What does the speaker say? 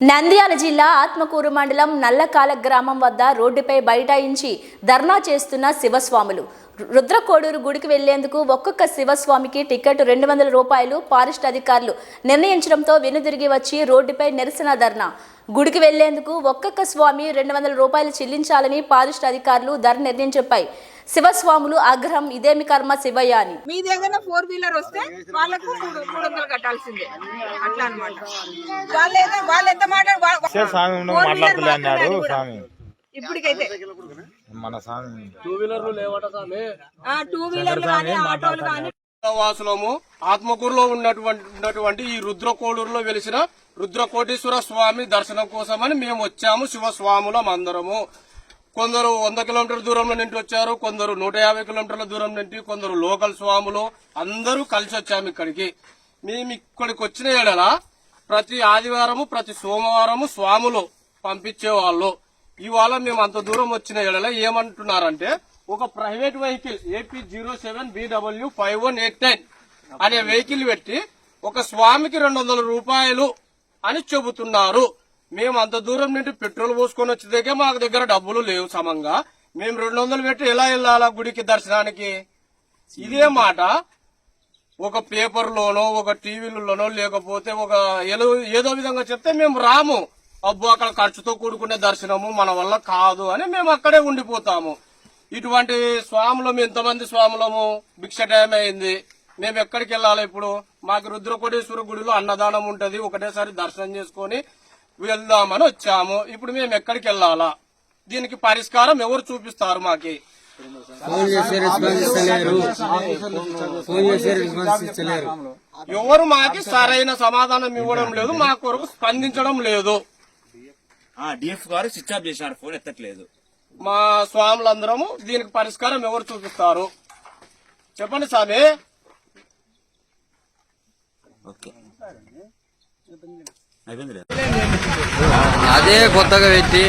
నంద్యాల జిల్లా ఆత్మకూరు మండలం నల్లకాల గ్రామం వద్ద రోడ్డుపై బైఠాయించి ధర్నా చేస్తున్న శివస్వాములు. రుద్రకోడూరు గుడికి వెళ్లేందుకు ఒక్కొక్క శివస్వామికి టికెట్ 200 రూపాయలు ఫారెస్ట్ అధికారులు నిర్ణయించడంతో వెనుదిరిగి వచ్చి రోడ్డుపై నిరసన ధర్నా. గుడికి వెళ్లేందుకు ఒక్కొక్క స్వామి 200 రూపాయలు చెల్లించాలని ఫారెస్ట్ అధికారులు ధర నిర్ణయించపై శివస్వాములు ఆగ్రహం. ఇదేమి కర్మ శివయ్య అని. మీ దగ్గర 4 వీలర్ వస్తే వాళ్ళకు 300 కట్టాల్సిందే అట్లా అన్నమాట. వాళ్ళు ఎంత ఇప్పటికైతే మన స్వామి 2 వీలర్లు లేవట స్వామి. 2 వీలర్లు కానీ ఆటోలు కానీ వాసులము ఆత్మకూరులో ఉన్నటువంటి ఈ రుద్రకోడూరులో వెలిసిన రుద్రకోటేశ్వర స్వామి దర్శనం కోసమని మేము వచ్చాము. శివస్వాములం అందరము. కొందరు 100 కిలోమీటర్ల దూరంలో నుండి వచ్చారు, కొందరు 150 కిలోమీటర్ల దూరం నుండి, కొందరు లోకల్ స్వాములు అందరూ కలిసి వచ్చాము ఇక్కడికి. మేము ఇక్కడికి వచ్చిన ఏడల ప్రతి ఆదివారము ప్రతి సోమవారము స్వాములు పంపించేవాళ్ళు. ఇవాళ మేము అంత దూరం వచ్చిన ఏడల ఏమంటున్నారంటే ఒక ప్రైవేట్ వెహికల్ AP 07BW5189 అనే వెహికల్ పెట్టి ఒక స్వామికి 200 రూపాయలు అని చెబుతున్నారు. మేము అంత దూరం నుండి పెట్రోల్ పోసుకొని వచ్చేదాకే మాకు దగ్గర డబ్బులు లేవు సమంగా. మేము 200 పెట్టి ఎలా వెళ్ళాలా గుడికి దర్శనానికి? ఇదే మాట ఒక పేపర్లోనో ఒక టీవీలలోనో లేకపోతే ఒక ఏదో విధంగా చెప్తే మేము రాము. అబ్బో అక్కడ ఖర్చుతో కూడుకునే దర్శనము మన వల్ల కాదు అని మేము అక్కడే ఉండిపోతాము. ఇటువంటి స్వాములము ఎంతమంది స్వాములము భిక్ష టైం అయింది. మేము ఎక్కడికి వెళ్ళాలి ఇప్పుడు? మాకు రుద్రకోటేశ్వర గుడిలో అన్నదానం ఉంటది, ఒకటేసారి దర్శనం చేసుకుని వెళ్దామని వచ్చాము. ఇప్పుడు మేము ఎక్కడికి వెళ్ళాలా? దీనికి పరిష్కారం ఎవరు చూపిస్తారు? మాకి ఎవరు మాకి సరైన సమాధానం ఇవ్వడం లేదు, మా కొరకు స్పందించడం లేదు. DF గారు స్విచ్ ఆఫ్ చేశారు, ఫోన్ ఎత్తట్లేదు. మా స్వాములందరము దీనికి పరిష్కారం ఎవరు చూపిస్తారు? చెప్పండి స్వామి. అదే కొత్తగా పెట్టి